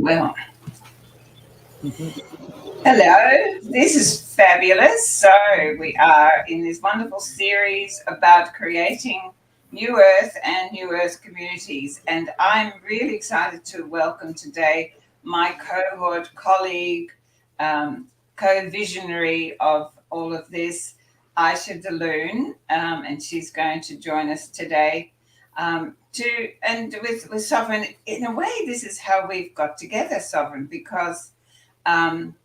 Well, hello, this is fabulous. So, we are in this wonderful series about creating New Earth and New Earth communities. And I'm really excited to welcome today my cohort, colleague, co visionary of all of this, Aisha DeLoon, and she's going to join us today. With Sovereign, in a way, this is how we've got together, Sovereign, because um,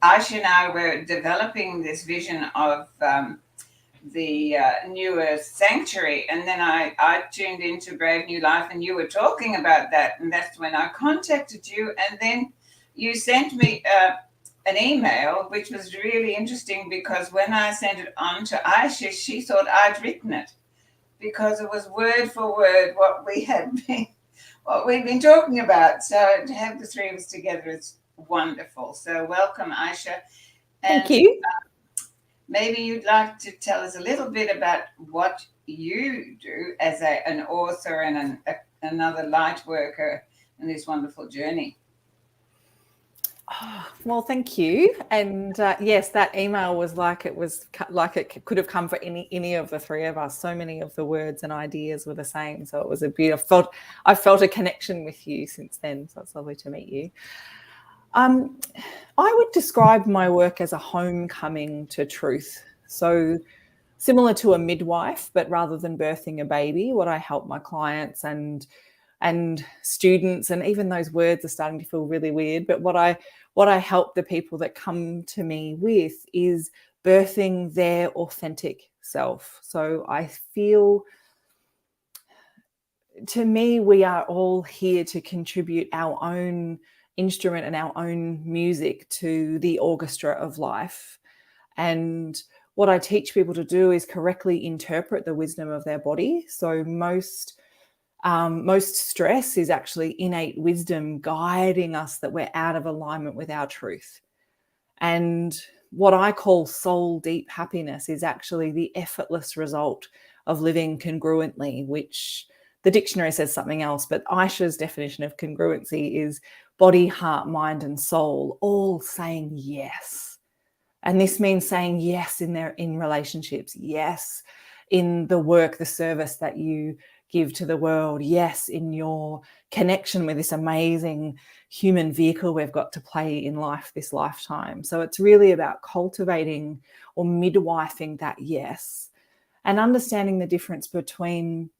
Aisha and I were developing this vision of the New Earth Sanctuary, and then I tuned into Brave New Life, and you were talking about that, and that's when I contacted you, and then you sent me an email, which was really interesting because when I sent it on to Aisha, she thought I'd written it because it was word for word what we've been talking about. So to have the three of us together is wonderful. So welcome, Aisha. Thank you. Maybe you'd like to tell us a little bit about what you do as an author and another light worker in this wonderful journey. Oh, well, thank you. And yes, that email was like it could have come for any of the three of us. So many of the words and ideas were the same. So it was I felt a connection with you since then. So it's lovely to meet you. I would describe my work as a homecoming to truth. So similar to a midwife, but rather than birthing a baby, what I help my clients and students, and even those words are starting to feel really weird, but what I help the people that come to me with is birthing their authentic self. So I feel, to me, we are all here to contribute our own instrument and our own music to the orchestra of life. And what I teach people to do is correctly interpret the wisdom of their body. So most stress is actually innate wisdom guiding us that we're out of alignment with our truth. And what I call soul deep happiness is actually the effortless result of living congruently, which the dictionary says something else, but Aisha's definition of congruency is body, heart, mind, and soul all saying yes. And this means saying yes in relationships, yes in the work, the service that you give to the world, yes in your connection with this amazing human vehicle we've got to play in life this lifetime. So it's really about cultivating or midwifing that yes, and understanding the difference between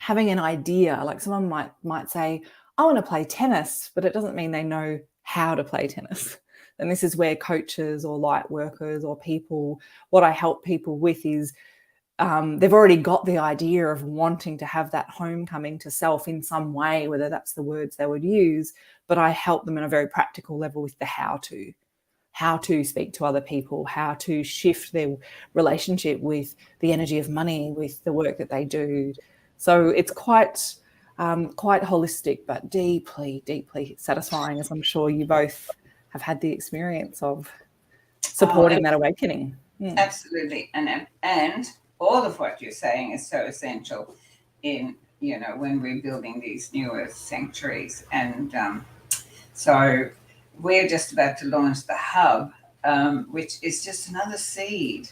having an idea. Like someone might say, I want to play tennis, but it doesn't mean they know how to play tennis. And this is where coaches or light workers or people, what I help people with is they've already got the idea of wanting to have that homecoming to self in some way, whether that's the words they would use, but I help them on a very practical level with the how to speak to other people, how to shift their relationship with the energy of money, with the work that they do. So it's quite holistic, but deeply, deeply satisfying, as I'm sure you both have had the experience of supporting that awakening. Absolutely. And all of what you're saying is so essential in, when we're building these New Earth sanctuaries. And so we're just about to launch the hub, which is just another seed.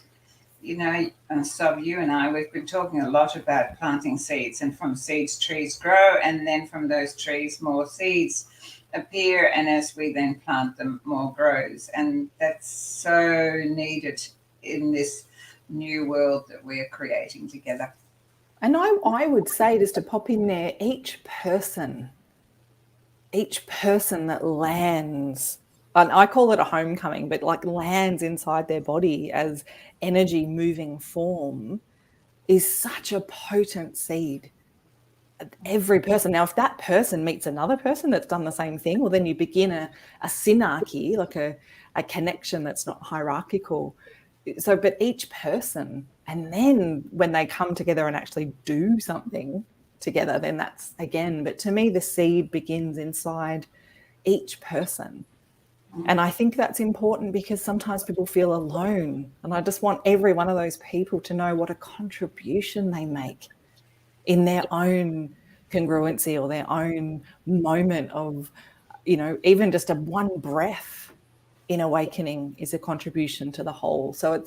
So you and I, we've been talking a lot about planting seeds, and from seeds, trees grow, and then from those trees, more seeds appear, and as we then plant them, more grows. And that's so needed in this new world that we're creating together. And I would say, just to pop in there, each person that lands, and I call it a homecoming, but like lands inside their body as energy moving form, is such a potent seed. Every person. Now, if that person meets another person that's done the same thing, well, then you begin a synarchy, like a connection that's not hierarchical. So, but each person, and then when they come together and actually do something together, then that's again. But to me, the seed begins inside each person. And I think that's important because sometimes people feel alone. And I just want every one of those people to know what a contribution they make in their own congruency or their own moment of, even just a one breath in awakening is a contribution to the whole. So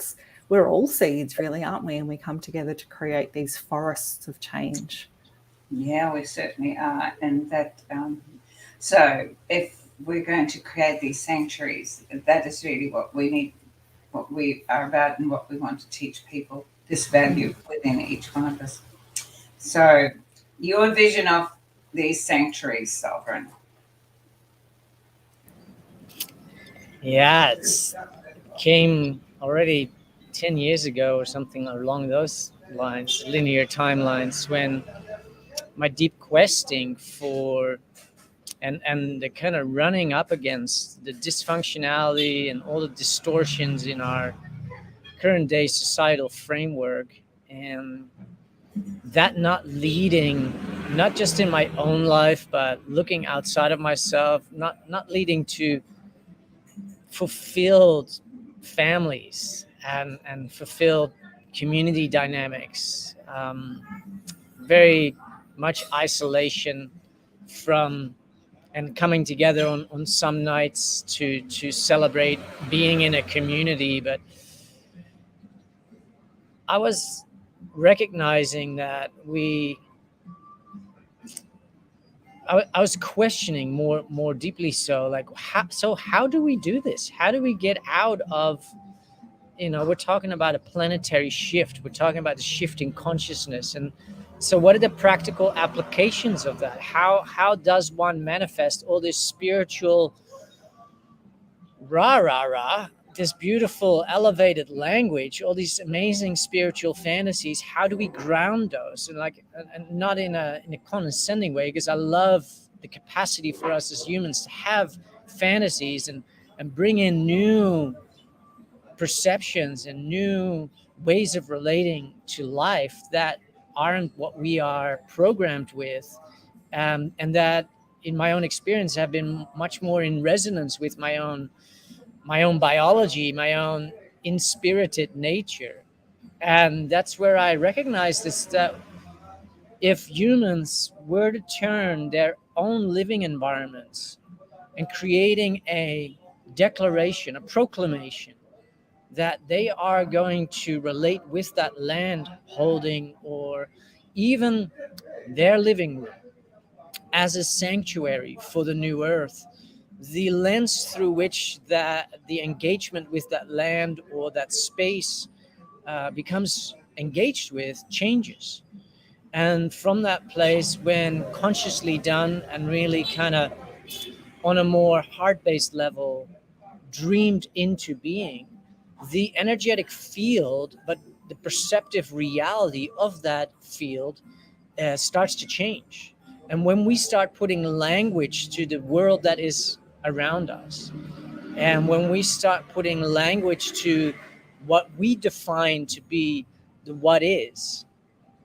we're all seeds, really, aren't we? And we come together to create these forests of change. Yeah, we certainly are. And that, so if we're going to create these sanctuaries, that is really what we need, what we are about, and what we want to teach people, this value within each one of us. So, your vision of these sanctuaries, Sovereign. Yeah, it's came already 10 years ago or something along those lines, linear timelines, when my deep questing for and the kind of running up against the dysfunctionality and all the distortions in our current day societal framework, and that not leading, not just in my own life but looking outside of myself, not leading to fulfilled families and fulfilled community dynamics. Very much isolation from and coming together on some nights to celebrate being in a community. But I was recognizing that I was questioning more deeply, so like how do we do this? How do we get out of, we're talking about a planetary shift, we're talking about the shift in consciousness, and so what are the practical applications of that? How does one manifest all this spiritual rah rah rah, this beautiful elevated language, all these amazing spiritual fantasies? How do we ground those? And not in a condescending way, because I love the capacity for us as humans to have fantasies and bring in new perceptions and new ways of relating to life that aren't what we are programmed with, and that in my own experience have been much more in resonance with my own biology, my own inspirited nature. And that's where I recognize this, that if humans were to turn their own living environments and creating a declaration, a proclamation that they are going to relate with that land holding or even their living room as a sanctuary for the new earth, the lens through which the engagement with that land or that space becomes engaged with changes. And from that place, when consciously done and really kind of on a more heart-based level dreamed into being, the energetic field, but the perceptive reality of that field starts to change. And when we start putting language to the world that is around us, and when we start putting language to what we define to be the what is,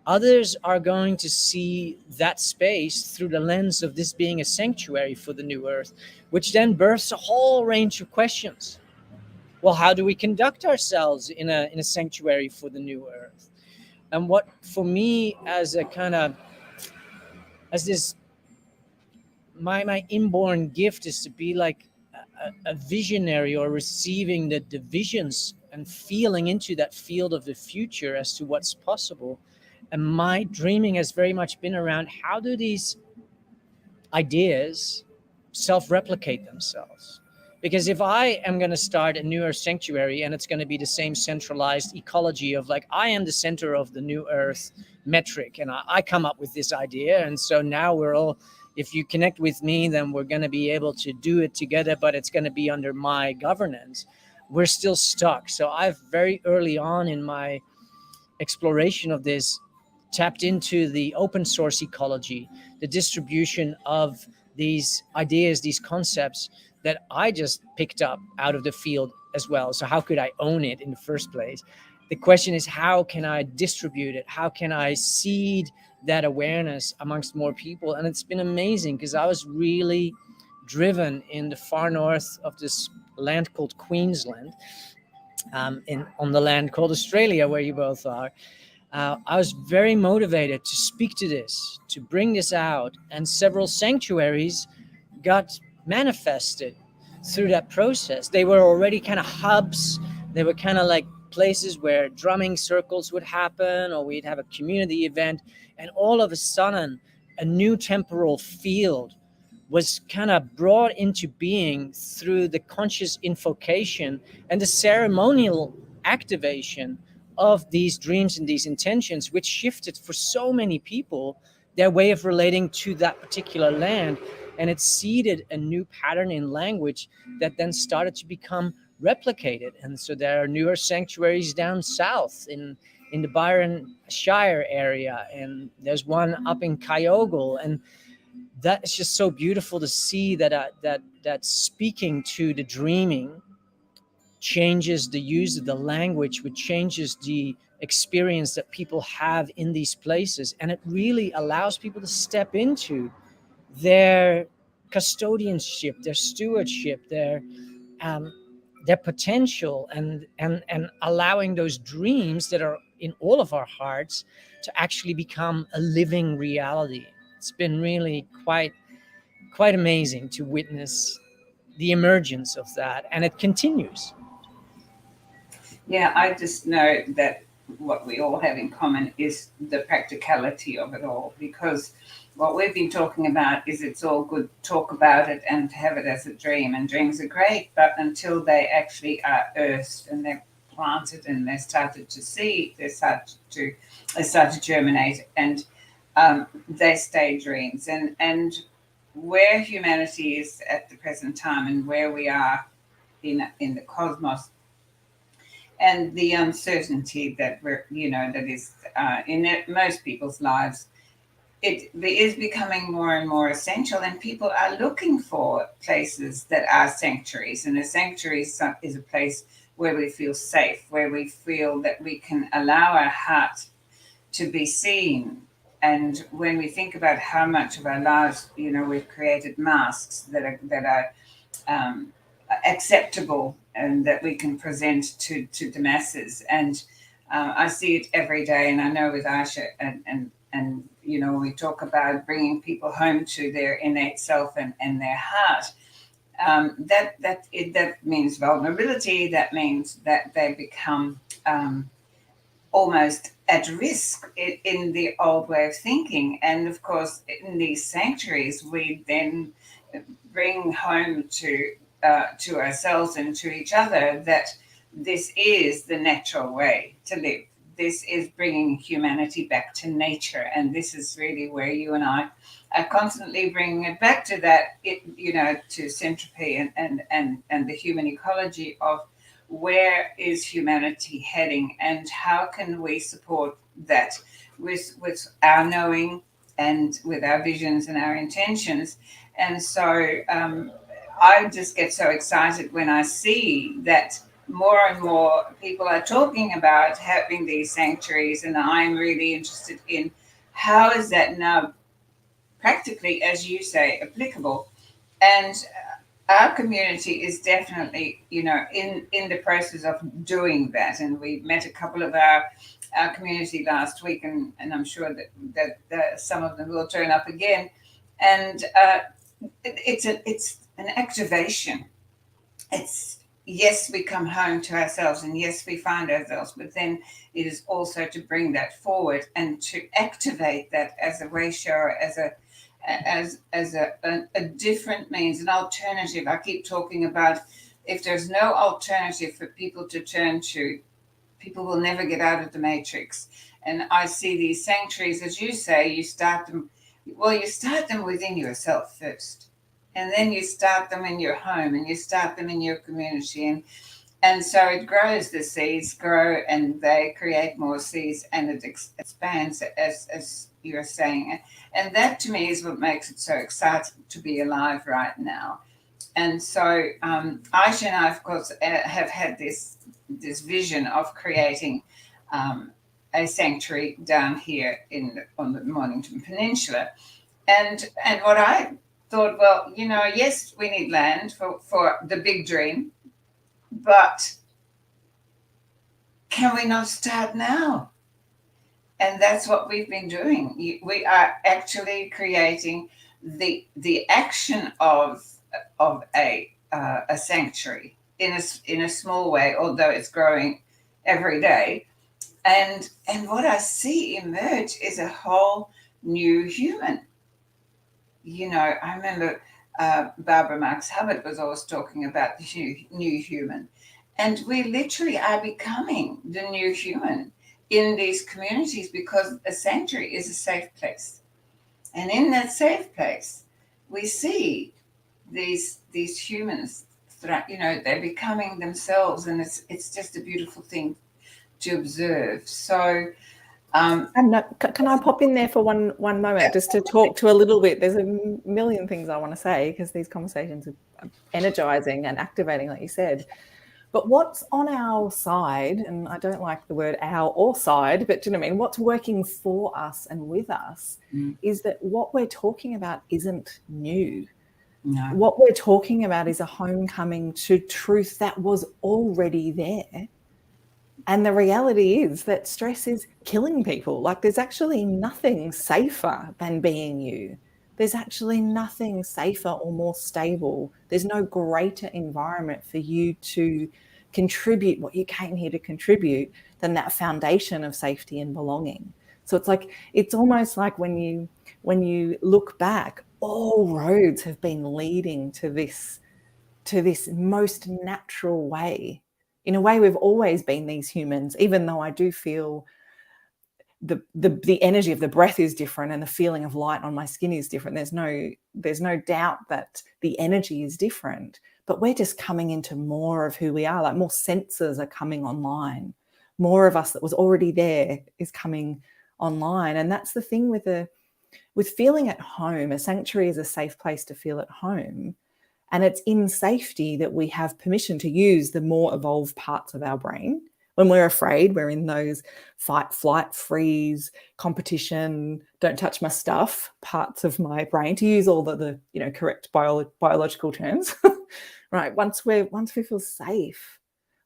others are going to see that space through the lens of this being a sanctuary for the new earth, which then births a whole range of questions. Well, how do we conduct ourselves in a sanctuary for the new earth? And what for me as a kind of as this my inborn gift is to be like a visionary, or receiving the visions and feeling into that field of the future as to what's possible. And my dreaming has very much been around how do these ideas self-replicate themselves. Because if I am going to start a new earth sanctuary and it's going to be the same centralized ecology of like, I am the center of the new earth metric, and I come up with this idea, and so now we're all, if you connect with me, then we're going to be able to do it together, but it's going to be under my governance, we're still stuck. So I've very early on in my exploration of this tapped into the open source ecology, the distribution of these ideas, these concepts that I just picked up out of the field as well. So how could I own it in the first place? The question is, how can I distribute it? How can I seed that awareness amongst more people? And it's been amazing, because I was really driven in the far north of this land called Queensland, on the land called Australia, where you both are. I was very motivated to speak to this, to bring this out, and several sanctuaries got manifested through that process. They were already kind of hubs. They were kind of like places where drumming circles would happen, or we'd have a community event, and all of a sudden a new temporal field was kind of brought into being through the conscious invocation and the ceremonial activation of these dreams and these intentions, which shifted for so many people their way of relating to that particular land. And it seeded a new pattern in language that then started to become replicated. And so there are newer sanctuaries down south in the Byron Shire area, and there's one up in Kyogle, and that is just so beautiful to see that that speaking to the dreaming changes the use of the language, which changes the experience that people have in these places, and it really allows people to step into their custodianship, their stewardship, um, their potential, and allowing those dreams that are in all of our hearts to actually become a living reality. It's been really quite amazing to witness the emergence of that, and it continues. Yeah, I just know that what we all have in common is the practicality of it all, because what we've been talking about is it's all good to talk about it and to have it as a dream, and dreams are great, but until they actually are earthed and they're planted and they started to seed, they start to germinate, and they stay dreams. And where humanity is at the present time and where we are in the cosmos, and the uncertainty that that is most people's lives, it is becoming more and more essential, and people are looking for places that are sanctuaries. And a sanctuary is a place where we feel safe, where we feel that we can allow our heart to be seen. And when we think about how much of our lives, we've created masks that are acceptable and that we can present to the masses. And I see it every day, and I know with Aisha, and we talk about bringing people home to their innate self and their heart. That means vulnerability. That means that they become almost at risk in the old way of thinking. And of course, in these sanctuaries, we then bring home to ourselves and to each other that this is the natural way to live. This is bringing humanity back to nature, and this is really where you and I are constantly bringing it back to that, to syntropy and the human ecology of where is humanity heading, and how can we support that with our knowing and with our visions and our intentions. And so I just get so excited when I see that more and more people are talking about having these sanctuaries, and I'm really interested in how is that now practically, as you say, applicable. And our community is definitely, in the process of doing that. And we met a couple of our community last week, and I'm sure that some of them will turn up again. And it's an activation. It's, yes, we come home to ourselves, and yes, we find ourselves, but then it is also to bring that forward and to activate that as a ratio, as a different means, an alternative. I keep talking about, if there's no alternative for people to turn to, people will never get out of the matrix. And I see these sanctuaries, as you say, you start them within yourself first. And then you start them in your home, and you start them in your community. And so it grows, the seeds grow, and they create more seeds, and it expands, as you're saying. And that to me is what makes it so exciting to be alive right now. And so Aisha and I, of course, have had this vision of creating a sanctuary down here on the Mornington Peninsula. And what I thought, well, yes, we need land for the big dream, but can we not start now? And that's what we've been doing. We are actually creating the action of a sanctuary in a small way, although it's growing every day. And what I see emerge is a whole new human. I remember Barbara Marx Hubbard was always talking about the new human, and we literally are becoming the new human in these communities because a sanctuary is a safe place, and in that safe place, we see these humans. They're becoming themselves, and it's just a beautiful thing to observe. So. And can I pop in there for one moment just to talk to a little bit? There's a million things I want to say because these conversations are energizing and activating, like you said. But what's on our side, and I don't like the word our or side, but do you know what I mean? What's working for us and with us is that what we're talking about isn't new. No. What we're talking about is a homecoming to truth that was already there. And the reality is that stress is killing people. Like there's actually nothing safer than being you. There's actually nothing safer or more stable. There's no greater environment for you to contribute what you came here to contribute than that foundation of safety and belonging. So it's almost like when you look back, all roads have been leading to this most natural way. In a way, we've always been these humans, even though I do feel the energy of the breath is different and the feeling of light on my skin is different. There's no doubt that the energy is different, but we're just coming into more of who we are. Like more senses are coming online. More of us that was already there is coming online. And that's the thing with feeling at home. A sanctuary is a safe place to feel at home. And it's in safety that we have permission to use the more evolved parts of our brain. When we're afraid, we're in those fight, flight, freeze, competition, don't touch my stuff parts of my brain, to use all the correct biological terms. Right. Once we feel safe,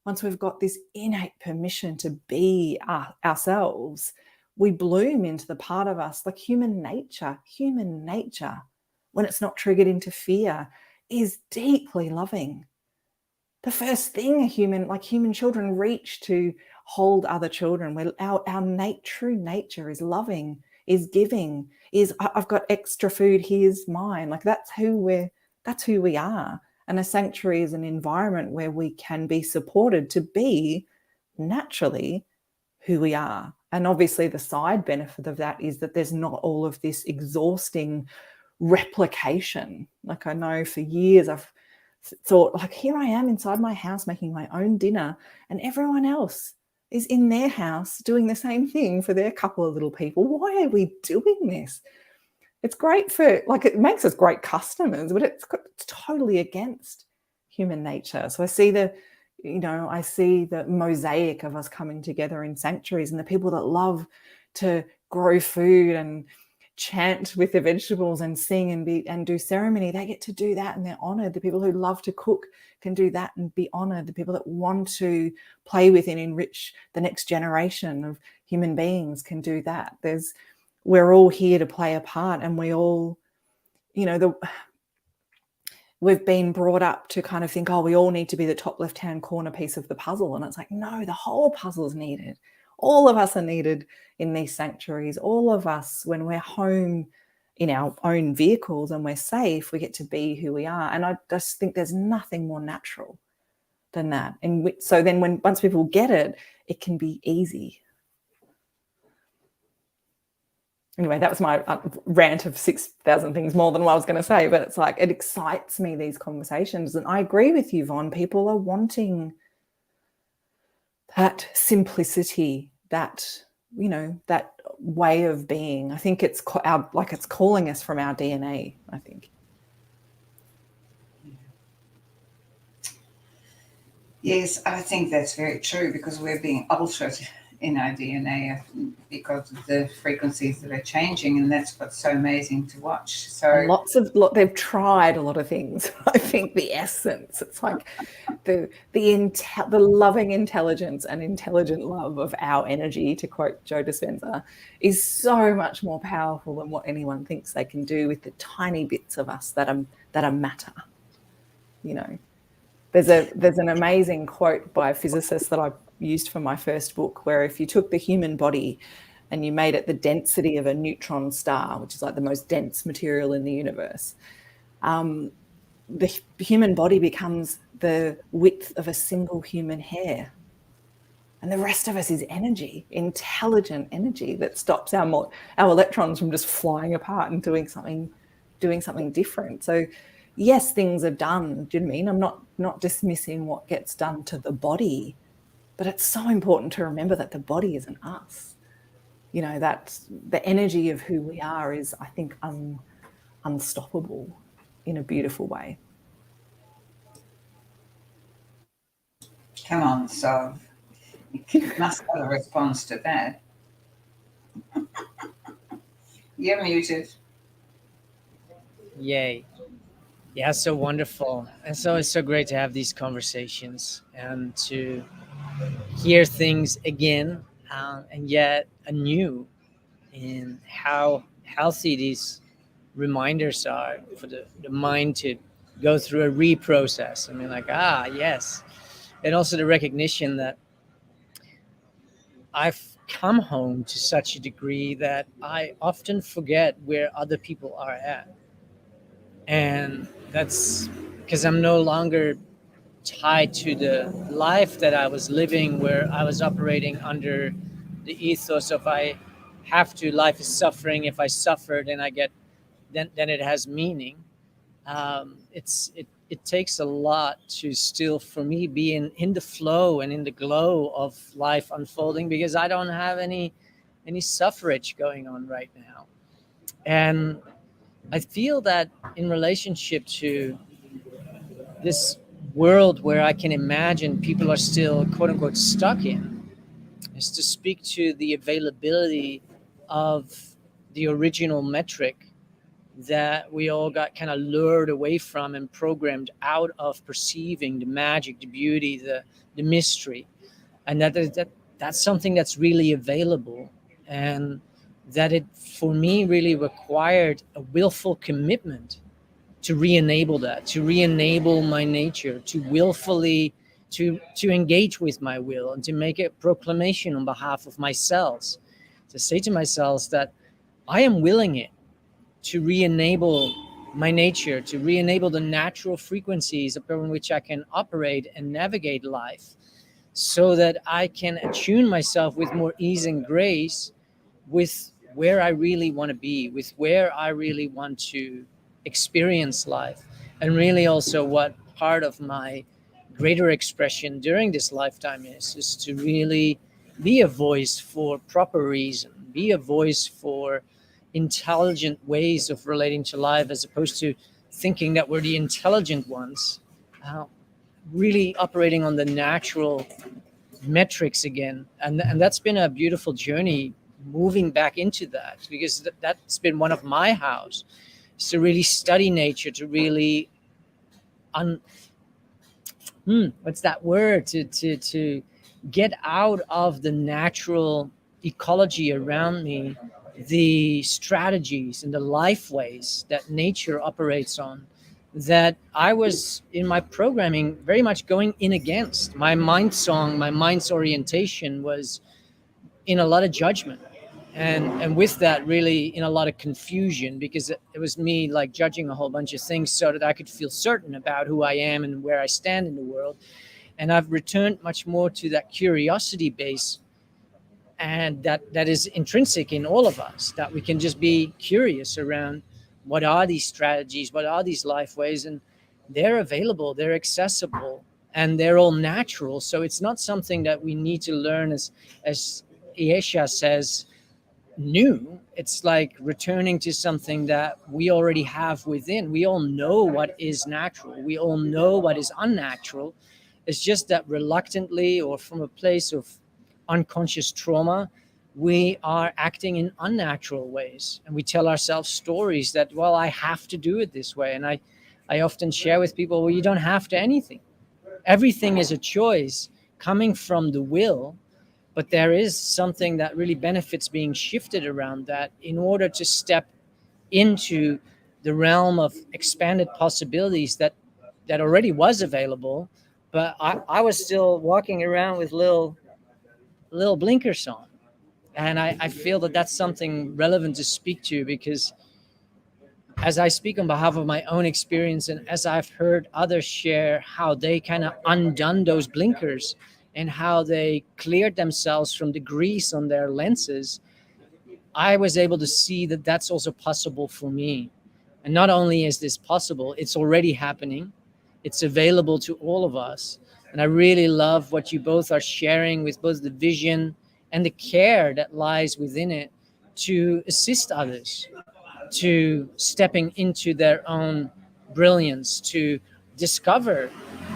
once we've got this innate permission to be ourselves, we bloom into the part of us, like human nature, when it's not triggered into fear, is deeply loving. The first thing human children reach to hold other children, where our true nature is loving, is giving, is I've got extra food, here's mine. Like that's who we are. And a sanctuary is an environment where we can be supported to be naturally who we are. And obviously the side benefit of that is that there's not all of this exhausting replication. Like I know for years I've thought, like, here I am inside my house making my own dinner and everyone else is in their house doing the same thing for their couple of little people. Why are we doing this? It's great it makes us great customers, but it's totally against human nature. So I see the mosaic of us coming together in sanctuaries, and the people that love to grow food and chant with the vegetables and sing and do ceremony, they get to do that and they're honored. The people who love to cook can do that and be honored. The people that want to play with and enrich the next generation of human beings can do that. We're all here to play a part, and we all, we've been brought up to kind of think, oh, we all need to be the top left-hand corner piece of the puzzle. And it's like, no, the whole puzzle is needed. All of us are needed in these sanctuaries. All of us, when we're home in our own vehicles and we're safe, we get to be who we are. And I just think there's nothing more natural than that. And so then once people get it, it can be easy. Anyway, that was my rant of 6,000 things more than what I was going to say. But it's like, it excites me, these conversations. And I agree with you, Von. People are wanting that simplicity, that way of being. I think it's it's calling us from our DNA, I think. Yes, I think that's very true, because we're being altered in our DNA because of the frequencies that are changing, and that's what's so amazing to watch. So they've tried a lot of things. I think the essence, it's like the loving intelligence and intelligent love of our energy, to quote Joe Dispenza, is so much more powerful than what anyone thinks they can do with the tiny bits of us that are matter. You know, there's an amazing quote by a physicist that I used for my first book, where if you took the human body and you made it the density of a neutron star, which is like the most dense material in the universe, the human body becomes the width of a single human hair. And the rest of us is energy, intelligent energy that stops our electrons from just flying apart and doing something different. So yes, things are done. Do you know what I mean? I'm not dismissing what gets done to the body, but it's so important to remember that the body isn't us. You know, that the energy of who we are is, I think, unstoppable in a beautiful way. Come on, so you must have a response to that. You're muted. Yay. Yeah, so wonderful. And so it's so great to have these conversations and to hear things again, and yet anew, in how healthy these reminders are for the mind to go through a reprocess. I mean, like, yes. And also the recognition that I've come home to such a degree that I often forget where other people are at. And that's because I'm no longer tied to the life that I was living, where I was operating under the ethos of I have to, life is suffering. If I suffer, then I get, then it has meaning. It takes a lot to still, for me, be in the flow and in the glow of life unfolding, because I don't have any suffrage going on right now. And I feel that in relationship to this world where I can imagine people are still, quote unquote, stuck in, is to speak to the availability of the original metric that we all got kind of lured away from and programmed out of perceiving the magic, the beauty, the mystery. And that's something that's really available. And that it, for me, really required a willful commitment to re-enable that, to re-enable my nature, to willfully to engage with my will, and to make a proclamation on behalf of my cells, to say to my cells that I am willing it, to re-enable my nature, to re-enable the natural frequencies upon which I can operate and navigate life, so that I can attune myself with more ease and grace with where I really want to be, with where I really want to experience life. And really also what part of my greater expression during this lifetime is to really be a voice for proper reason, be a voice for intelligent ways of relating to life, as opposed to thinking that we're the intelligent ones, really operating on the natural metrics again. And that's been a beautiful journey, moving back into that, because that's been one of my hows, is to really study nature, to really what's that word, to get out of the natural ecology around me, the strategies and the life ways that nature operates on, that I was in my programming very much going in against. My mind song, my mind's orientation was in a lot of judgment, and with that, really in a lot of confusion, because it was me like judging a whole bunch of things so that I could feel certain about who I am and where I stand in the world. And I've returned much more to that curiosity base, and that is intrinsic in all of us, that we can just be curious around what are these strategies, what are these life ways, and they're available, they're accessible, and they're all natural. So it's not something that we need to learn, as Iesha says, new. It's like returning to something that we already have within. We all know what is natural, we all know what is unnatural. It's just that reluctantly, or from a place of unconscious trauma, we are acting in unnatural ways, and we tell ourselves stories that, well, I have to do it this way. And I often share with people, well, you don't have to anything. Everything is a choice coming from the will, but there is something that really benefits being shifted around that, in order to step into the realm of expanded possibilities that that already was available, but I was still walking around with little blinkers on. And I feel that that's something relevant to speak to, because as I speak on behalf of my own experience, and as I've heard others share how they kind of undone those blinkers and how they cleared themselves from the grease on their lenses, I was able to see that that's also possible for me. And not only is this possible, it's already happening. It's available to all of us. And I really love what you both are sharing, with both the vision and the care that lies within it, to assist others to stepping into their own brilliance, to discover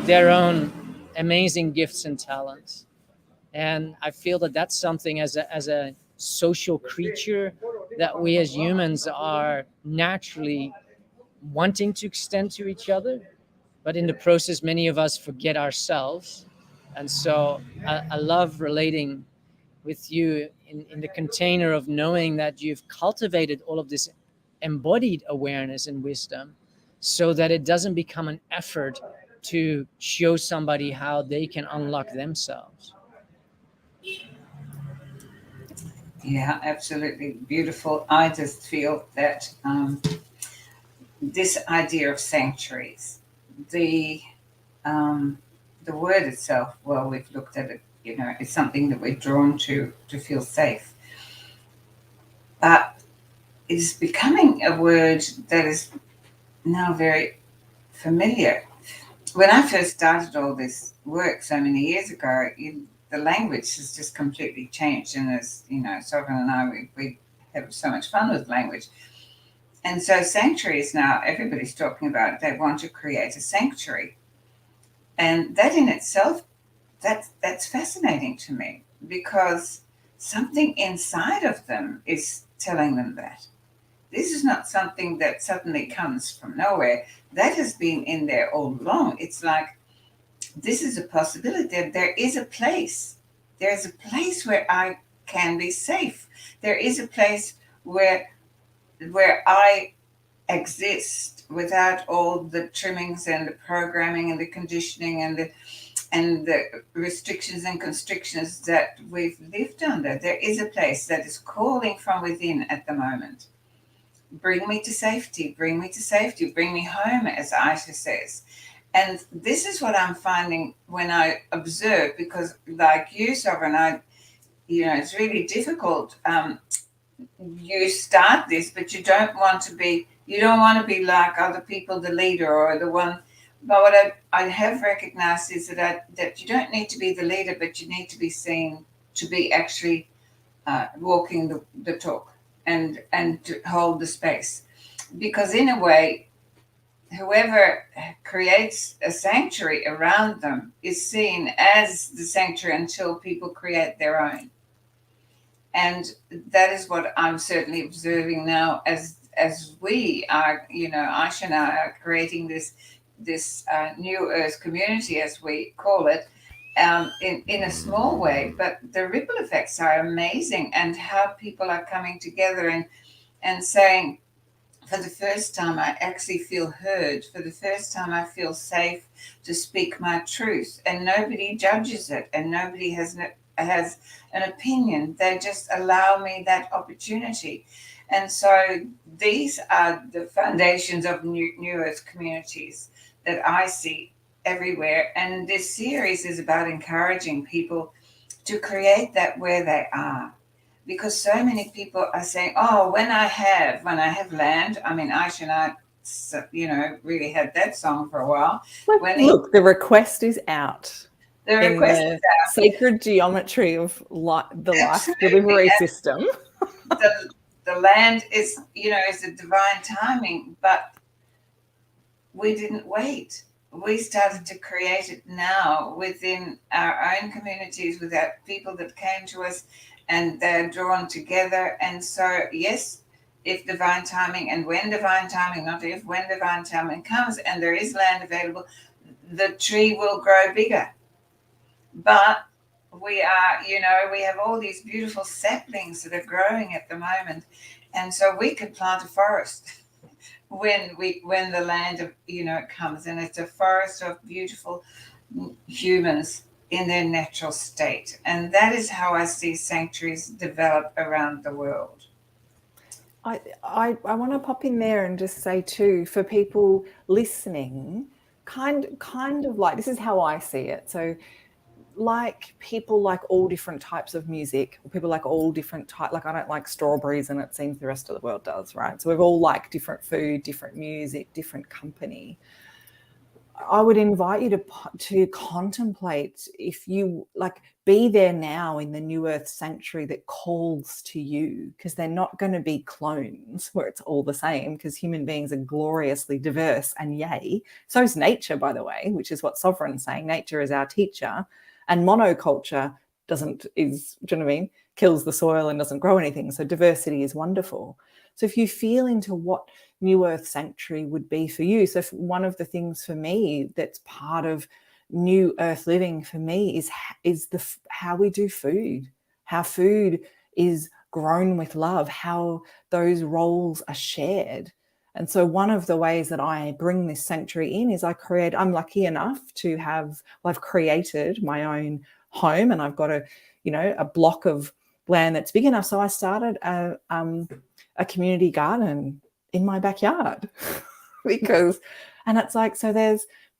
their own amazing gifts and talents. And I feel that that's something, as a social creature, that we as humans are naturally wanting to extend to each other, but in the process many of us forget ourselves. And so I love relating with you in the container of knowing that you've cultivated all of this embodied awareness and wisdom, so that it doesn't become an effort to show somebody how they can unlock themselves. Yeah, absolutely beautiful. I just feel that this idea of sanctuaries, the um, the word itself, well, we've looked at it, it's something that we're drawn to feel safe. But it's becoming a word that is now very familiar. When I first started all this work so many years ago, the language has just completely changed. And as Sovereign and I, we have so much fun with language. And so sanctuaries now, everybody's talking about, they want to create a sanctuary. And that in itself, that's fascinating to me, because something inside of them is telling them that. This is not something that suddenly comes from nowhere. That has been in there all along. It's like, this is a possibility. There is a place. There's a place where I can be safe. There is a place where I exist without all the trimmings and the programming and the conditioning and the restrictions and constrictions that we've lived under. There is a place that is calling from within at the moment. Bring me to safety, bring me to safety, bring me home, as Aisha says. And this is what I'm finding when I observe, because like you, Sovereign, it's really difficult. You start this, but you don't want to be like other people, the leader or the one. But what I have recognized is that you don't need to be the leader, but you need to be seen to be actually walking the talk and to hold the space. Because in a way, whoever creates a sanctuary around them is seen as the sanctuary until people create their own. And that is what I'm certainly observing now, as we are, Aisha and I are creating this new Earth community, as we call it, in a small way. But the ripple effects are amazing, and how people are coming together and saying, for the first time, I actually feel heard. For the first time, I feel safe to speak my truth, and nobody judges it, and nobody has an opinion. They just allow me that opportunity. And so these are the foundations of New Earth communities that I see everywhere. And this series is about encouraging people to create that where they are. Because so many people are saying, oh, when I have land, I mean, Aisha and I, really had that song for a while. Look, the request is out. The request is out. Sacred geometry of the life delivery system. The land is a divine timing, but we didn't wait. We started to create it now within our own communities, with our people that came to us, and they're drawn together. And so, yes, if divine timing, and when divine timing, not if, when divine timing comes and there is land available, the tree will grow bigger. But we have all these beautiful saplings that are growing at the moment. And so we could plant a forest. when the land of, comes, and it's a forest of beautiful humans in their natural state. And that is how I see sanctuaries develop around the world. I want to pop in there and just say too, for people listening, kind of like, this is how I see it. So like people like all different types of music, or people like all different type, like I don't like strawberries and it seems the rest of the world does, right? So we've all like different food, different music, different company. I would invite you to contemplate, if you like, be there now in the New Earth sanctuary that calls to you, because they're not going to be clones where it's all the same, because human beings are gloriously diverse, and yay, so is nature, by the way, which is what Sovereign's saying. Nature is our teacher, and monoculture do you know what I mean? Kills the soil and doesn't grow anything. So diversity is wonderful. So if you feel into what New Earth Sanctuary would be for you. So one of the things for me that's part of New Earth living for me is how we do food, how food is grown with love, how those roles are shared. And so one of the ways that I bring this sanctuary in is I'm lucky enough to I've created my own home, and I've got a block of land that's big enough. So I started a community garden in my backyard and it's like, so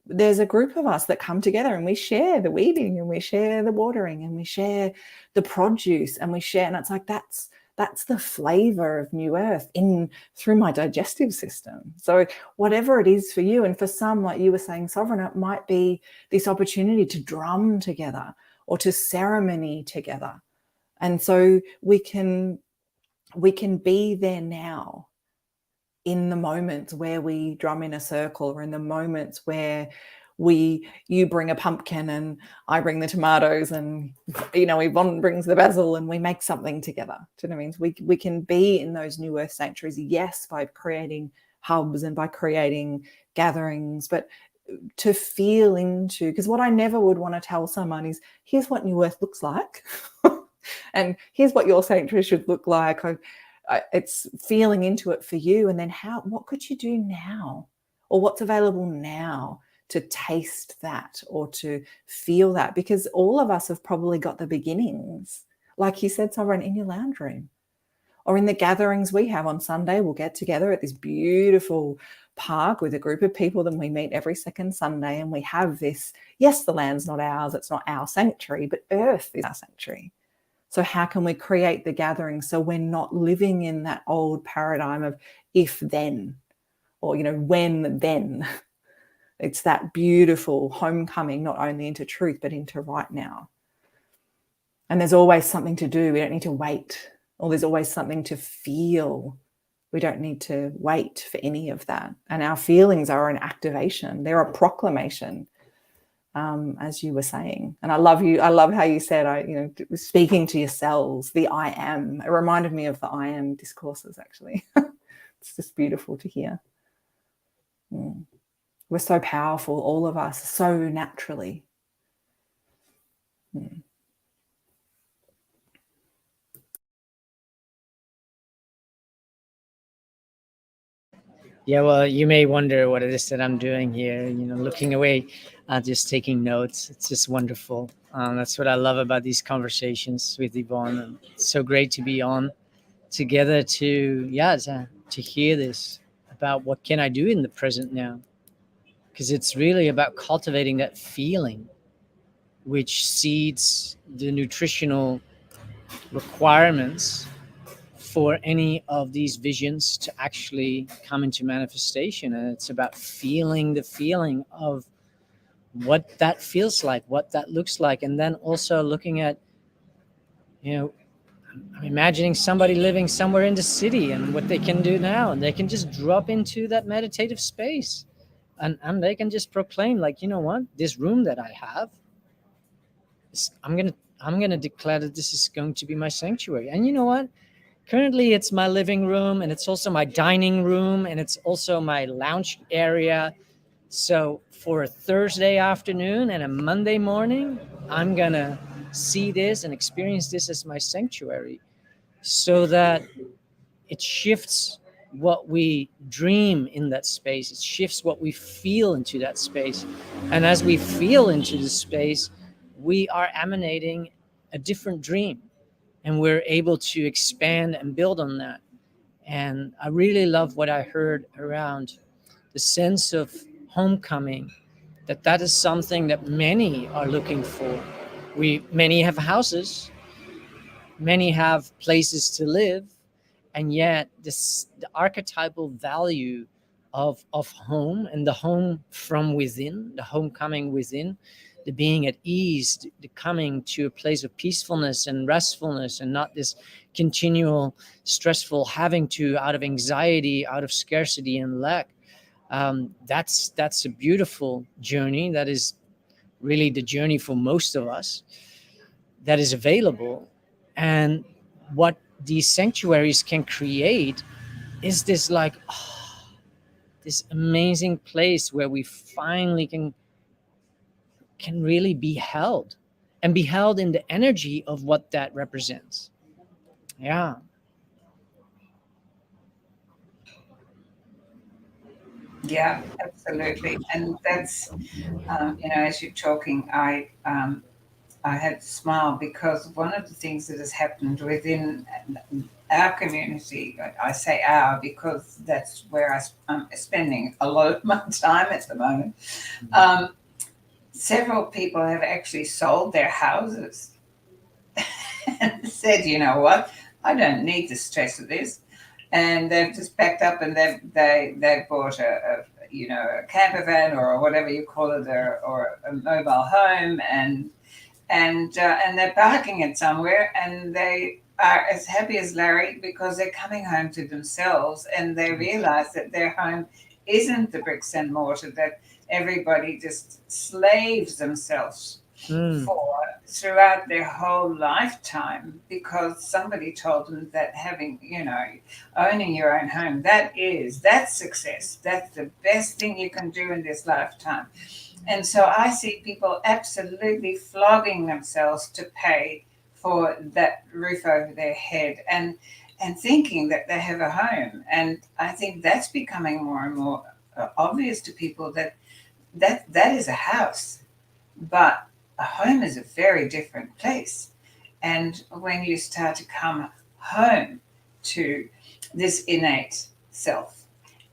there's a group of us that come together and we share the weeding and we share the watering and we share the produce and we share, and it's like, that's the flavor of New Earth through my digestive system. So whatever it is for you, and for some, like you were saying, Sovereign, it might be this opportunity to drum together or to ceremony together. And so we can be there now in the moments where we drum in a circle, or in the moments where you bring a pumpkin and I bring the tomatoes, and Yvonne brings the basil, and we make something together. Do you know what I mean? We can be in those New Earth sanctuaries, yes, by creating hubs and by creating gatherings, but to feel into, because what I never would want to tell someone is, here's what New Earth looks like and here's what your sanctuary should look like. It's feeling into it for you, and then what could you do now, or what's available now to taste that or to feel that, because all of us have probably got the beginnings, like you said, Sovereign, in your lounge room, or in the gatherings we have on Sunday. We'll get together at this beautiful park with a group of people that we meet every second Sunday, and we have this, yes, the land's not ours, it's not our sanctuary, but Earth is our sanctuary. So how can we create the gathering so we're not living in that old paradigm of if then, or when then? It's that beautiful homecoming, not only into truth but into right now. And there's always something to do. We don't need to wait, or there's always something to feel. We don't need to wait for any of that. And our feelings are an activation. They're a proclamation. As you were saying. And I love how you said, speaking to yourselves, the I am. It reminded me of the I am discourses, actually. It's just beautiful to hear. We're so powerful, all of us, so naturally. Yeah, well, you may wonder what it is that I'm doing here, looking away, just taking notes. It's just wonderful. That's what I love about these conversations with Yvonne. And it's so great to be on together to hear this about what can I do in the present now. Because it's really about cultivating that feeling, which seeds the nutritional requirements for any of these visions to actually come into manifestation. And it's about feeling the feeling of what that feels like, what that looks like. And then also looking at, I'm imagining somebody living somewhere in the city and what they can do now. And they can just drop into that meditative space and they can just proclaim, like, you know what, this room that I have, I'm gonna declare that this is going to be my sanctuary. And you know what? Currently, it's my living room, and it's also my dining room, and it's also my lounge area. So for a Thursday afternoon and a Monday morning, I'm going to see this and experience this as my sanctuary, so that it shifts what we dream in that space. It shifts what we feel into that space. And as we feel into the space, we are emanating a different dream, and we're able to expand and build on that. And I really love what I heard around the sense of homecoming, that is something that many are looking for. Many have houses, many have places to live, and yet the archetypal value of home, and the home from within, the homecoming within, the being at ease, the coming to a place of peacefulness and restfulness, and not this continual stressful having to, out of anxiety, out of scarcity and lack. That's a beautiful journey. That is really the journey for most of us that is available. And what these sanctuaries can create is this, like, this amazing place where we finally can really be held, and be held in the energy of what that represents. Yeah. Yeah, absolutely. And that's, as you're talking, I had to smile because one of the things that has happened within our community, I say our because that's where I'm spending a lot of my time at the moment. Several people have actually sold their houses and said, you know what, I don't need the stress of this. And they've just packed up and they've bought a camper van or whatever you call it, or a mobile home, and they're parking it somewhere, and they are as happy as Larry because they're coming home to themselves, and they realize that their home isn't the bricks and mortar that everybody just slaves themselves for throughout their whole lifetime, because somebody told them that having, owning your own home, that's success. That's the best thing you can do in this lifetime. And so I see people absolutely flogging themselves to pay for that roof over their head, and thinking that they have a home. And I think that's becoming more and more obvious to people that is a house, but a home is a very different place. And when you start to come home to this innate self,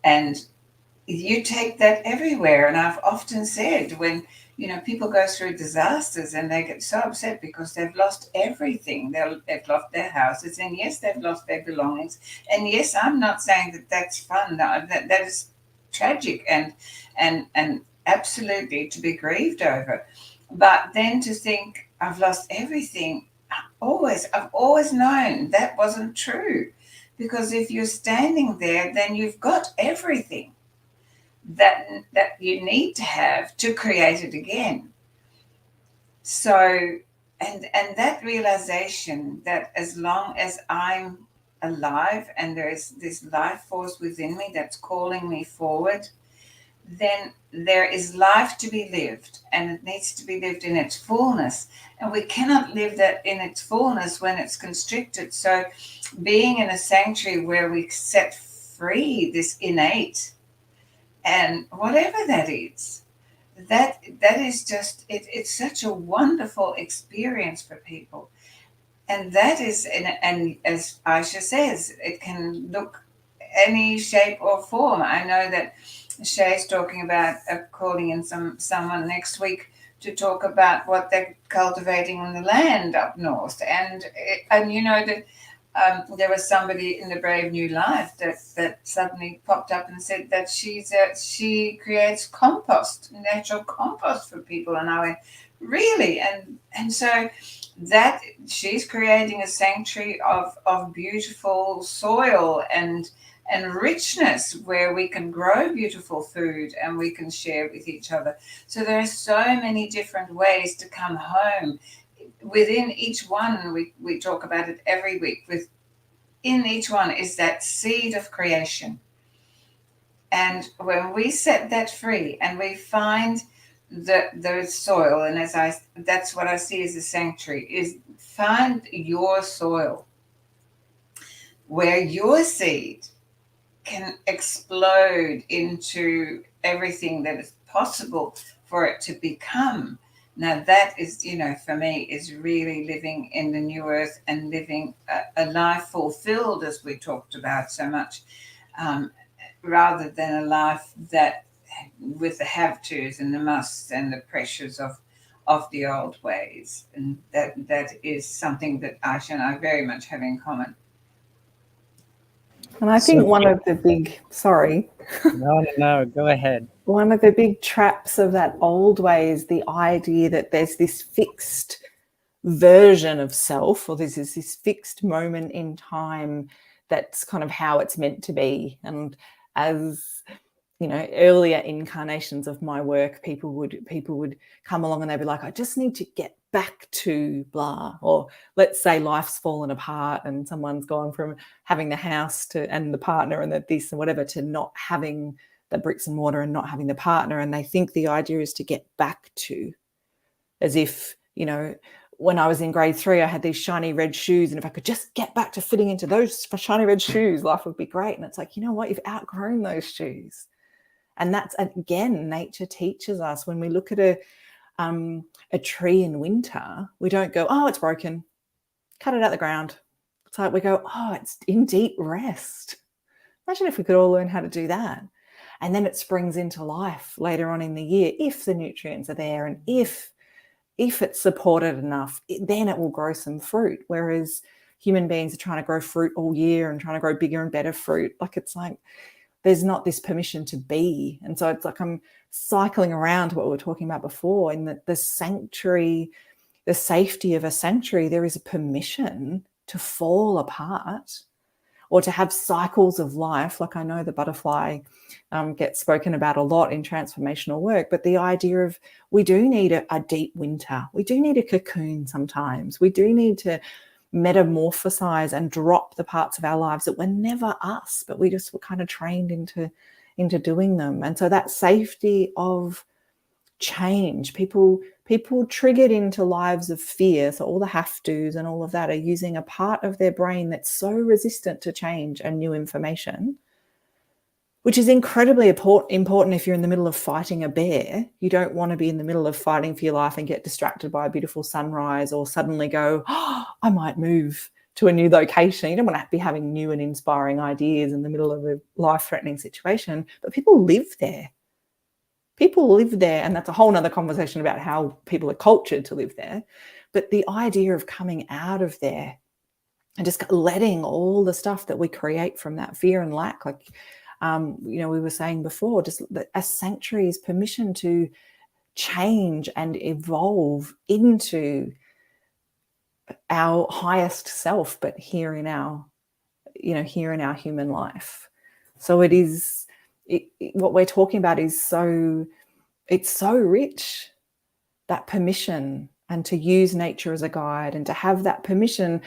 and you take that everywhere. And I've often said, when people go through disasters and they get so upset because they've lost everything, they've lost their houses, and yes, they've lost their belongings, and yes, I'm not saying that that's fun. No, that is tragic and absolutely to be grieved over. But then to think, I've lost everything. I've always known that wasn't true, because if you're standing there, then you've got everything that you need to have to create it again. So, and that realization that as long as I'm alive and there is this life force within me that's calling me forward, then there is life to be lived, and it needs to be lived in its fullness. And we cannot live that in its fullness when it's constricted. So being in a sanctuary where we set free this innate, and whatever that is, that is just it's such a wonderful experience for people. And that is, and as Aisha says, it can look any shape or form. I know that Shay's talking about calling in someone next week to talk about what they're cultivating on the land up north, and that there was somebody in the Brave New Life that suddenly popped up and said that she creates compost, natural compost for people, and I went, really? And so that she's creating a sanctuary of beautiful soil and richness where we can grow beautiful food and we can share with each other. So there are so many different ways to come home. Within each one, we talk about it every week, within each one is that seed of creation. And when we set that free and we find the soil, and that's what I see as a sanctuary, is find your soil where your seed can explode into everything that is possible for it to become. Now, that is, for me, is really living in the new earth and living a life fulfilled, as we talked about so much, um, rather than a life that with the have tos and the musts and the pressures of the old ways. And that is something that Aisha and I very much have in common. And I So think one of the big, sorry, no, go ahead. one of the big traps of that old way is the idea that there's this fixed version of self, or this is this fixed moment in time that's kind of how it's meant to be. And as earlier incarnations of my work, people would come along and they'd be like, I just need to get back to blah, or let's say life's fallen apart and someone's gone from having the house to and the partner and the this and whatever to not having the bricks and mortar and not having the partner, and they think the idea is to get back to, as if when I was in grade 3, I had these shiny red shoes, and if I could just get back to fitting into those shiny red shoes, life would be great. And it's like, you know what, you've outgrown those shoes. And that's, again, nature teaches us. When we look at a tree in winter, we don't go, oh, it's broken, cut it out the ground. It's like we go, oh, it's in deep rest. Imagine if we could all learn how to do that. And then it springs into life later on in the year, if the nutrients are there and if it's supported enough, then it will grow some fruit. Whereas human beings are trying to grow fruit all year and trying to grow bigger and better fruit. Like, it's like there's not this permission to be. And so it's like I'm cycling around to what we were talking about before, in that the sanctuary, the safety of a sanctuary, there is a permission to fall apart or to have cycles of life. Like, I know the butterfly gets spoken about a lot in transformational work, but the idea of we do need a deep winter. We do need a cocoon sometimes. We do need to metamorphosize and drop the parts of our lives that were never us, but we just were kind of trained into doing them. And so that safety of change, people triggered into lives of fear, so all the have tos and all of that are using a part of their brain that's so resistant to change and new information, which is incredibly important if you're in the middle of fighting a bear. You don't want to be in the middle of fighting for your life and get distracted by a beautiful sunrise, or suddenly go, oh, I might move to a new location. You don't want to be having new and inspiring ideas in the middle of a life-threatening situation. But people live there. And that's a whole nother conversation about how people are cultured to live there. But the idea of coming out of there and just letting all the stuff that we create from that fear and lack, like we were saying before, just a sanctuary is permission to change and evolve into our highest self, but here in our human life. So it is, what we're talking about is it's so rich, that permission, and to use nature as a guide and to have that permission.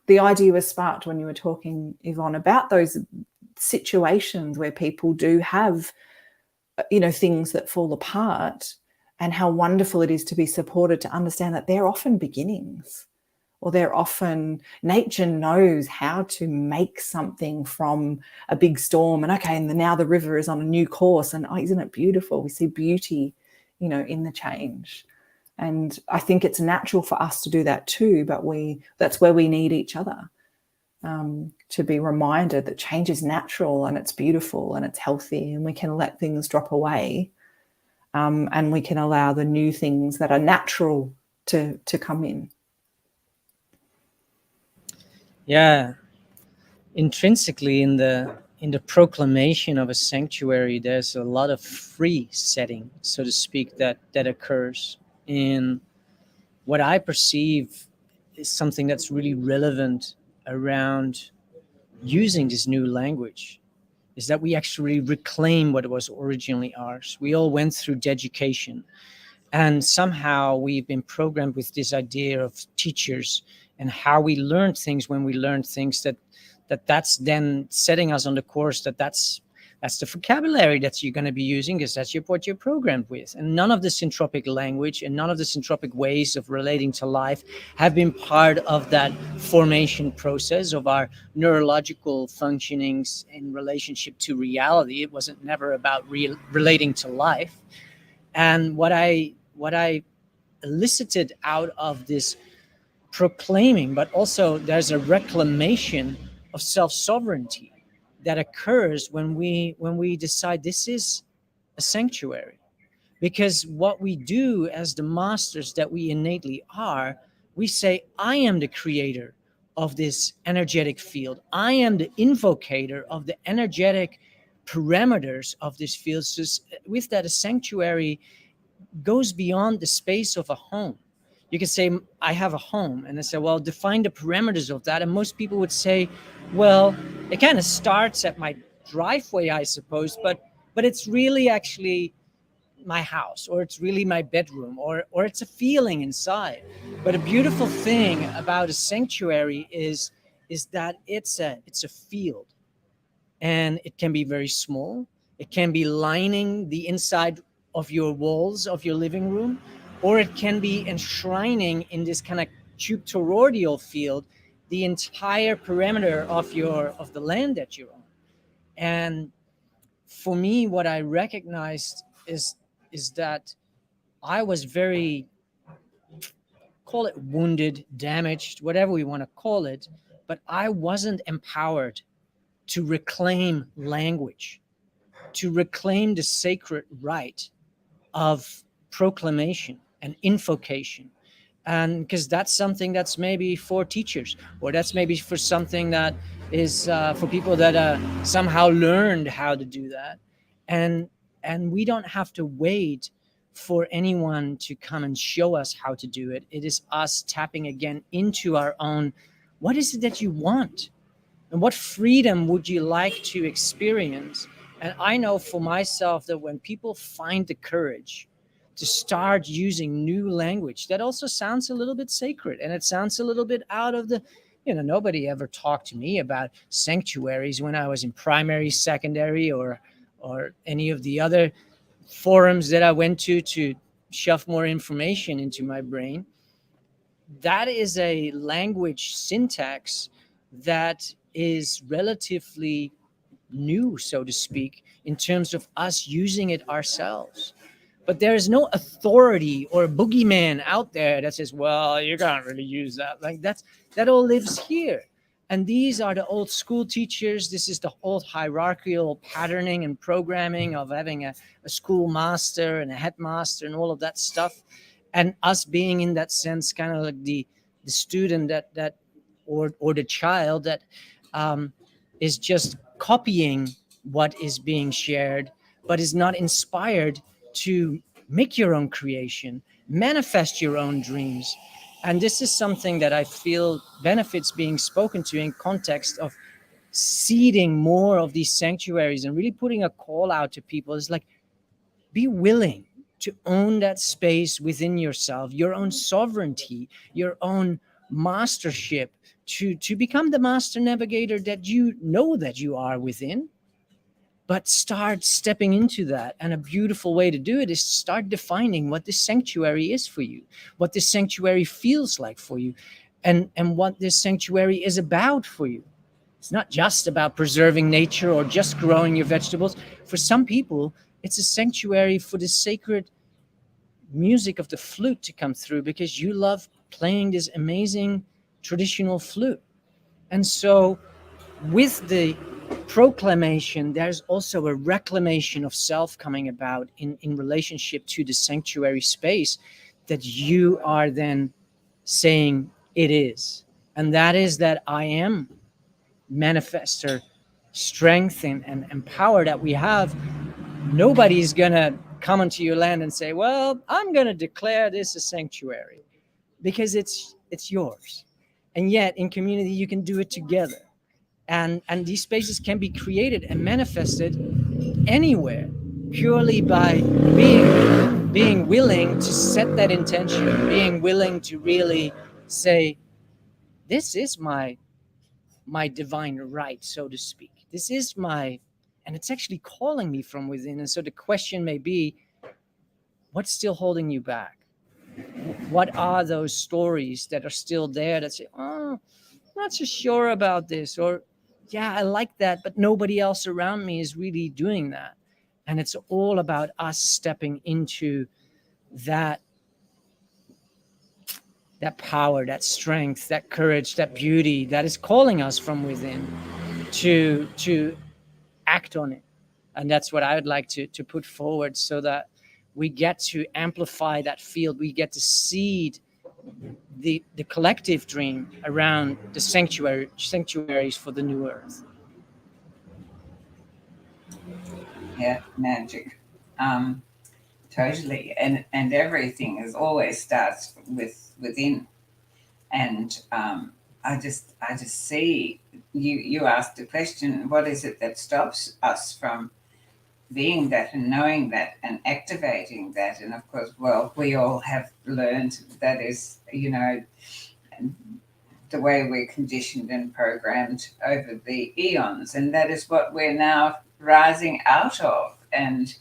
The idea was sparked when you were talking, Yvonne, about those situations where people do have, things that fall apart, and how wonderful it is to be supported, to understand that they're often beginnings, or they're often, nature knows how to make something from a big storm. And now the river is on a new course, and isn't it beautiful? We see beauty, in the change. And I think it's natural for us to do that too, but that's where we need each other, to be reminded that change is natural and it's beautiful and it's healthy, and we can let things drop away, and we can allow the new things that are natural to come in. Yeah, intrinsically in the proclamation of a sanctuary, there's a lot of free setting, so to speak, that occurs. And what I perceive is something that's really relevant around using this new language is that we actually reclaim what was originally ours. We all went through education, and somehow we've been programmed with this idea of teachers and how we learned things when we learned things, that's then setting us on the course that's That's the vocabulary that you're going to be using, because that's what you're programmed with. And none of the syntropic language and none of the syntropic ways of relating to life have been part of that formation process of our neurological functionings in relationship to reality. It wasn't never about relating to life. And what I elicited out of this proclaiming, but also there's a reclamation of self-sovereignty that occurs when we decide this is a sanctuary. Because what we do as the masters that we innately are, we say, I am the creator of this energetic field. I am the invocator of the energetic parameters of this field. So with that, a sanctuary goes beyond the space of a home. You can say, I have a home. And I say, well, define the parameters of that. And most people would say, well, it kind of starts at my driveway, I suppose, but it's really actually my house, or it's really my bedroom, or it's a feeling inside. But a beautiful thing about a sanctuary is that it's a field, and it can be very small. It can be lining the inside of your walls of your living room, or it can be enshrining in this kind of cube toroidal field the entire perimeter of the land that you're on. And for me, what I recognized is that I was very, call it wounded, damaged, whatever we want to call it, but I wasn't empowered to reclaim language, to reclaim the sacred right of proclamation and invocation. And because that's something that's maybe for teachers, or that's maybe for something that is for people that somehow learned how to do that. And we don't have to wait for anyone to come and show us how to do it. It is us tapping again into our own, what is it that you want? And what freedom would you like to experience? And I know for myself that when people find the courage to start using new language, that also sounds a little bit sacred, and it sounds a little bit out of the, nobody ever talked to me about sanctuaries when I was in primary, secondary, or any of the other forums that I went to shove more information into my brain. That is a language syntax that is relatively new, so to speak, in terms of us using it ourselves. But there is no authority or boogeyman out there that says, well, you can't really use that. Like that all lives here. And these are the old school teachers. This is the old hierarchical patterning and programming of having a school master and a headmaster and all of that stuff. And us being in that sense, kind of like the student that or the child that is just copying what is being shared, but is not inspired to make your own creation, manifest your own dreams. And this is something that I feel benefits being spoken to in context of seeding more of these sanctuaries and really putting a call out to people. Is like, be willing to own that space within yourself, your own sovereignty, your own mastership, to become the master navigator that you know that you are within. But start stepping into that. And a beautiful way to do it is start defining what this sanctuary is for you, what this sanctuary feels like for you, and what this sanctuary is about for you. It's not just about preserving nature or just growing your vegetables. For some people, it's a sanctuary for the sacred music of the flute to come through, because you love playing this amazing traditional flute. And so with the proclamation, there's also a reclamation of self coming about in relationship to the sanctuary space that you are then saying it is. And that is that I am manifester, strength and power that we have. Nobody's going to come into your land and say, well, I'm going to declare this a sanctuary, because it's yours. And yet in community, you can do it together. And these spaces can be created and manifested anywhere, purely by being willing to set that intention, being willing to really say, this is my divine right, so to speak. This is my and it's actually calling me from within. And so the question may be, what's still holding you back? What are those stories that are still there that say, oh, I'm not so sure about this, or yeah, I like that, but nobody else around me is really doing that. And it's all about us stepping into that power, that strength, that courage, that beauty that is calling us from within to act on it. And that's what I would like to put forward, so that we get to amplify that field. We get to seed the collective dream around the sanctuaries for the new earth. Yeah, magic. Totally. And everything is always starts within. And I just see you asked the question, what is it that stops us from being that and knowing that and activating that? And of course, well, we all have learned that is, the way we're conditioned and programmed over the eons, and that is what we're now rising out of. And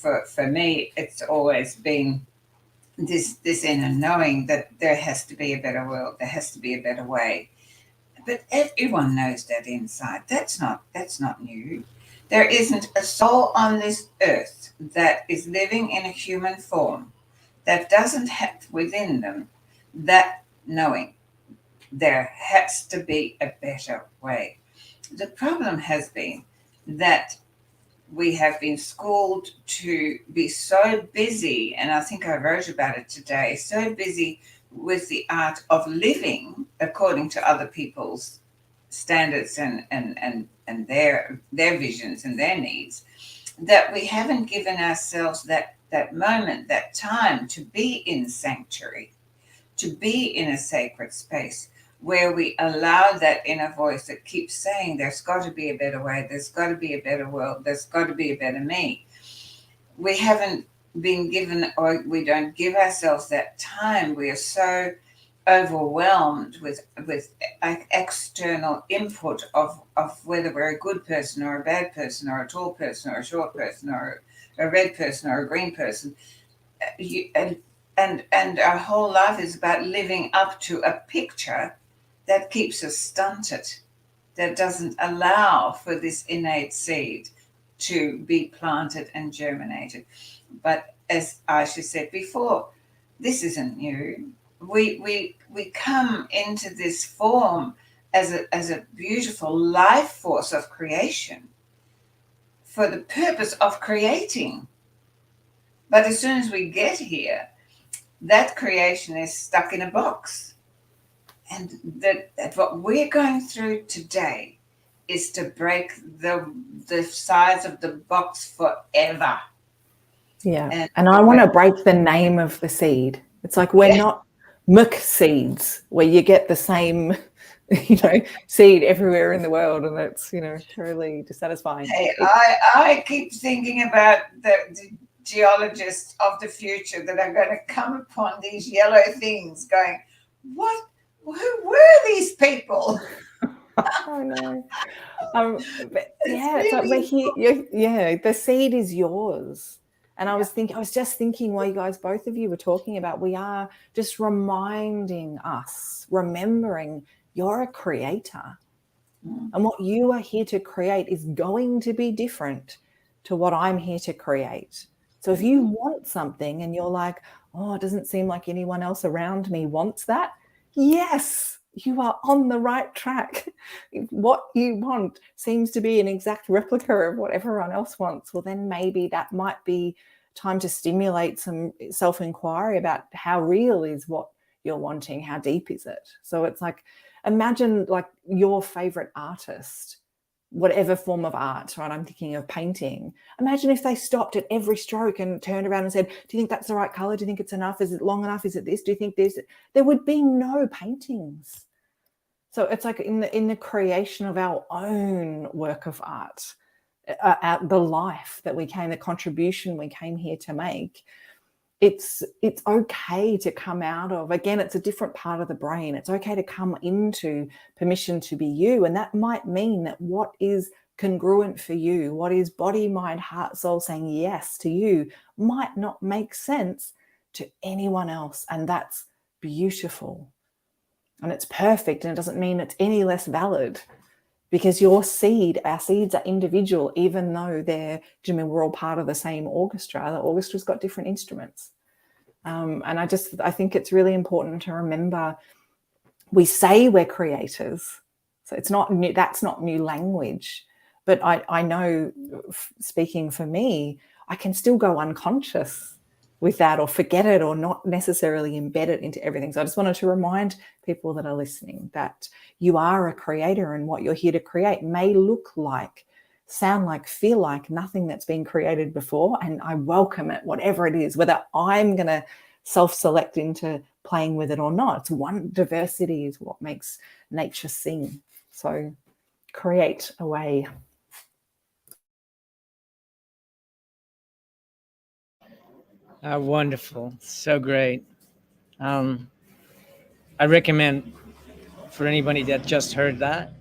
for me, it's always been this inner knowing that there has to be a better world, there has to be a better way. But everyone knows that inside. That's not new. There isn't a soul on this earth that is living in a human form that doesn't have within them that knowing. There has to be a better way. The problem has been that we have been schooled to be so busy, and I think I wrote about it today, so busy with the art of living according to other people's standards and their visions and their needs, that we haven't given ourselves that moment, that time to be in sanctuary, to be in a sacred space where we allow that inner voice that keeps saying, there's got to be a better way, there's got to be a better world, there's got to be a better me. We haven't been given, or we don't give ourselves that time. We are so overwhelmed with external input of whether we're a good person or a bad person, or a tall person or a short person, or a red person or a green person. And our whole life is about living up to a picture that keeps us stunted, that doesn't allow for this innate seed to be planted and germinated. But as Aisha said before, this isn't new. We come into this form as a beautiful life force of creation for the purpose of creating. But as soon as we get here, that creation is stuck in a box. And that what we're going through today is to break the size of the box forever. Yeah. And I want to break the name of the seed. It's like we're not muck seeds where you get the same, seed everywhere in the world, and that's, totally dissatisfying. Hey, I keep thinking about the geologists of the future that are going to come upon these yellow things going, what? Who were these people? I know. It's like we're here. The seed is yours. And I was just thinking while you guys, both of you were talking about, we are just remembering you're a creator. And what you are here to create is going to be different to what I'm here to create. So if you want something and you're like, oh, it doesn't seem like anyone else around me wants that, yes, you are on the right track. If what you want seems to be an exact replica of what everyone else wants, well, then maybe that might be time to stimulate some self-inquiry about how real is what you're wanting, how deep is it? So it's like, imagine like your favorite artist, whatever form of art, right? I'm thinking of painting. Imagine if they stopped at every stroke and turned around and said, do you think that's the right color? Do you think it's enough? Is it long enough? Is it this? Do you think this? There would be no paintings. So it's like in the creation of our own work of art, the life that we came, the contribution we came here to make, it's okay to come out of, again, it's a different part of the brain. It's okay to come into permission to be you. And that might mean that what is congruent for you, what is body, mind, heart, soul saying yes to you, might not make sense to anyone else. And that's beautiful. And it's perfect. And it doesn't mean it's any less valid, because your seed, our seeds are individual, even though we're all part of the same orchestra. The orchestra's got different instruments. And I think it's really important to remember, we say we're creators. So it's not new, that's not new language. But I know, speaking for me, I can still go unconscious with that, or forget it, or not necessarily embed it into everything. So I just wanted to remind people that are listening that you are a creator, and what you're here to create may look like, sound like, feel like nothing that's been created before. And I welcome it, whatever it is, whether I'm going to self-select into playing with it or not. It's one, diversity is what makes nature sing. So create away. Wonderful. So great. I recommend for anybody that just heard that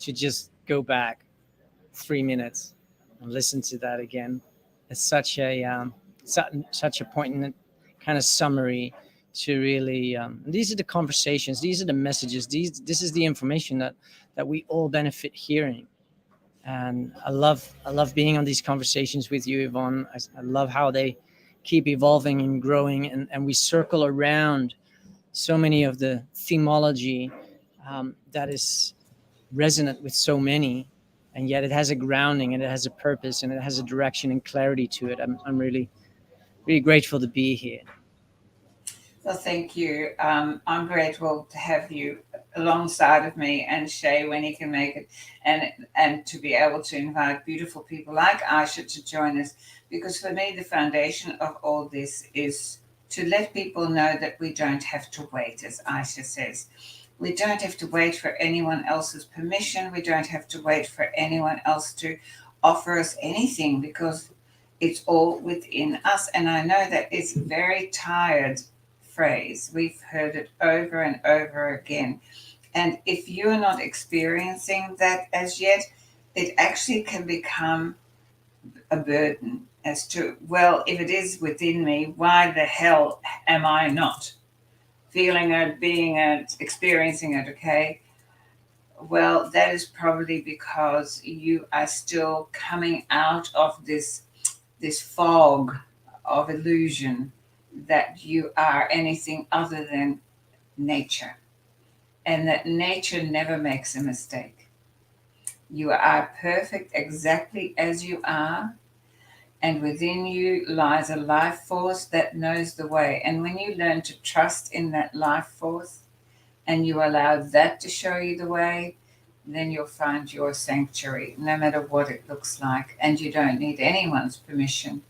to just go back 3 minutes and listen to that again. It's such a poignant kind of summary to really. These are the conversations. These are the messages. This is the information that we all benefit hearing. And I love being on these conversations with you, Yvonne. I love how they keep evolving and growing, and we circle around so many of the themology that is resonant with so many, and yet it has a grounding, and it has a purpose, and it has a direction and clarity to it. I'm really, really grateful to be here. Well, thank you. I'm grateful to have you alongside of me, and Shay when he can make it, and to be able to invite beautiful people like Aisha to join us, because for me the foundation of all this is to let people know that we don't have to wait, as Aisha says. We don't have to wait for anyone else's permission. We don't have to wait for anyone else to offer us anything, because it's all within us. And I know that it's very tired phrase. We've heard it over and over again. And if you're not experiencing that as yet, it actually can become a burden as to, well, if it is within me, why the hell am I not feeling it, being it, experiencing it, okay? Well, that is probably because you are still coming out of this fog of illusion that you are anything other than nature, and that nature never makes a mistake. You are perfect exactly as you are, and within you lies a life force that knows the way. And when you learn to trust in that life force and you allow that to show you the way, then you'll find your sanctuary, no matter what it looks like, and you don't need anyone's permission.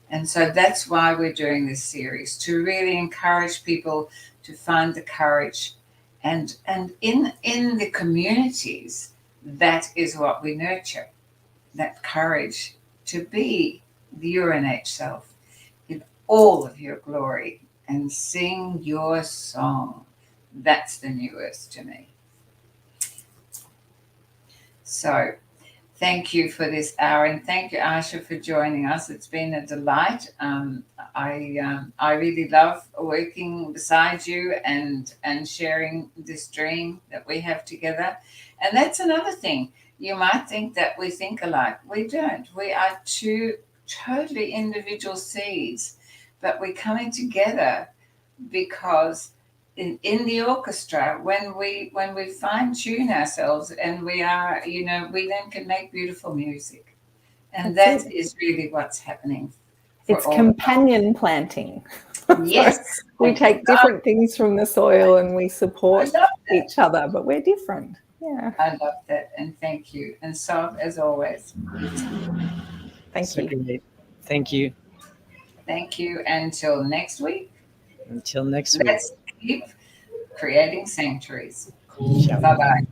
And so that's why we're doing this series, to really encourage people to find the courage. And in the communities, that is what we nurture, that courage to be the urinate self in all of your glory and sing your song. That's the new earth to me. So thank you for this hour, and thank you, Aisha, for joining us. It's been a delight. I really love working beside you and sharing this dream that we have together. And that's another thing. You might think that we think alike. We don't. We are two totally individual seeds, but we're coming together because in the orchestra, when we fine tune ourselves, and we are, we then can make beautiful music, and that is really what's happening. It's companion planting. Yes, so we take different things from the soil and we support each other, but we're different. Yeah, I love that, and thank you, and so as always, thank you. Great. Thank you. Thank you. Until next week. Until next week. Let's keep creating sanctuaries. Ciao. Bye-bye.